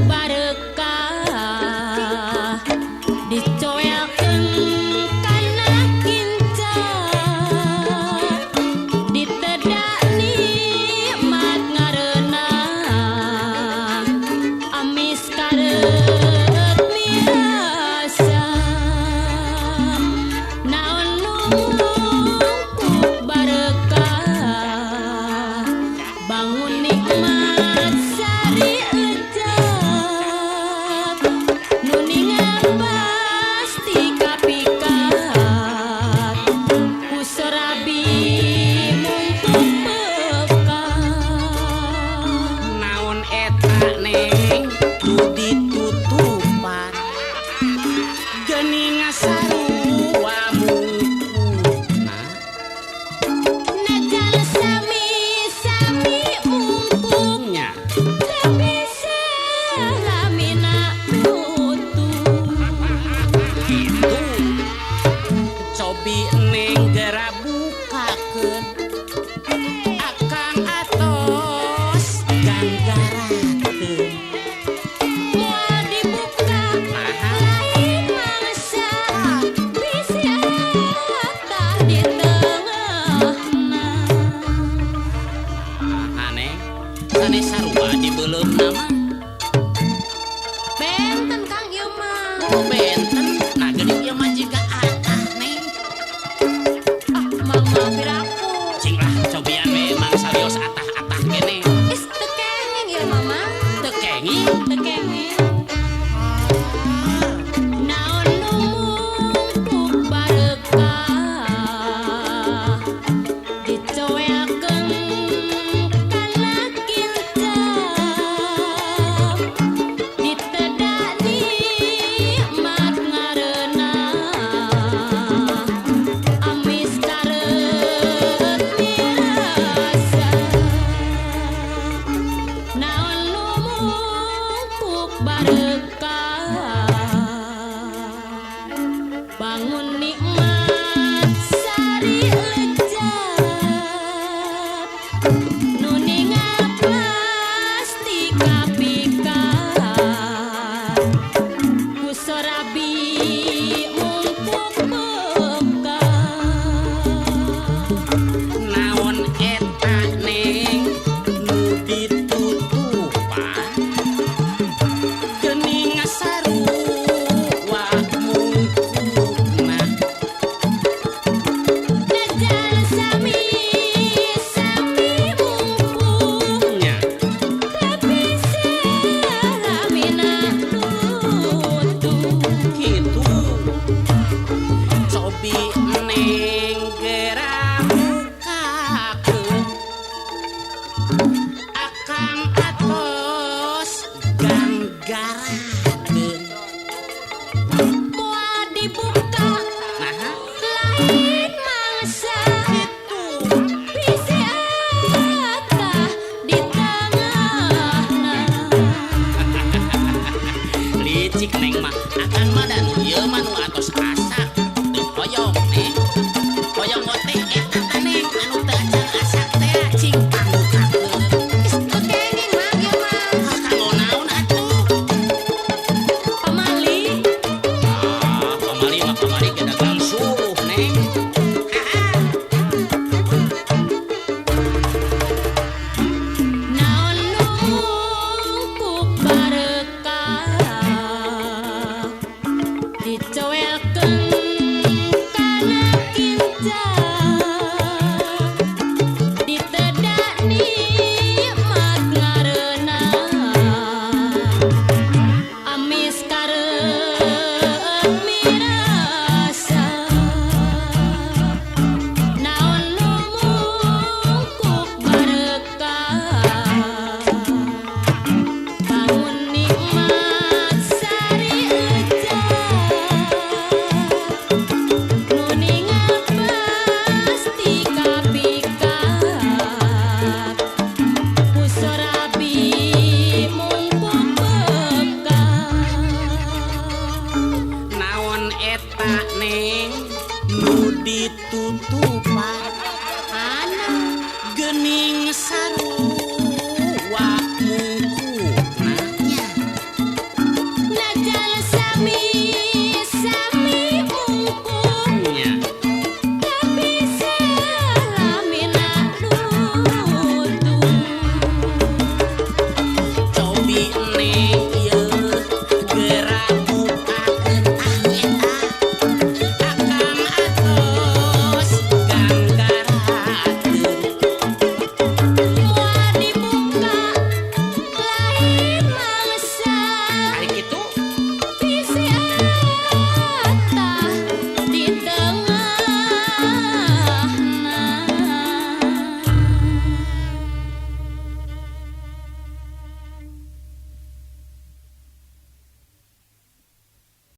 barekah dicoyakeun kana kincat ditedak nikmat ngareuna amis kareut miasa naon nungkuk barekah bangun nikmat sari lejat nuningan pasti kapikat ku sorabi mumpung bekat naon eta neng nu ditutupan geuning ngasarua mungkuna najan sami-sami mumpungnya tapi selamina tutup gitu cobi neng gera bukakeun akang atos ganggarakeun moal dibuka lain mangsa bisi atah di tengahna aneh sanes sarua dibeuleum nama benten Kang ieu mah oh benten nah geuning ieu mah jiga atah neng mang maafir aku cing lah cobian we mang salios atah-atah kene is teu kenging ieu mama teu kenging teu kenging naon nu mumpuk barekah dicoyakeun kana kincat ditedak nikmat ngareuna amis kareut miasa naon nu mumpuk barekah bangun nikmat sari lejat nuningan pasti kapikat ku sorabi mumpuk bekat naon eta neng nu ditutupan geuning ngasarua mungkuna najan sami-sami mumpungnya tapi selamina tutup gitu cobi neng gera bukakeun akang atos ganggarakeun moal dibuka nah lain mangsa bisi atah di tengahna licik neng mah akan mah dan ieu mah nu atos asa teu hoyong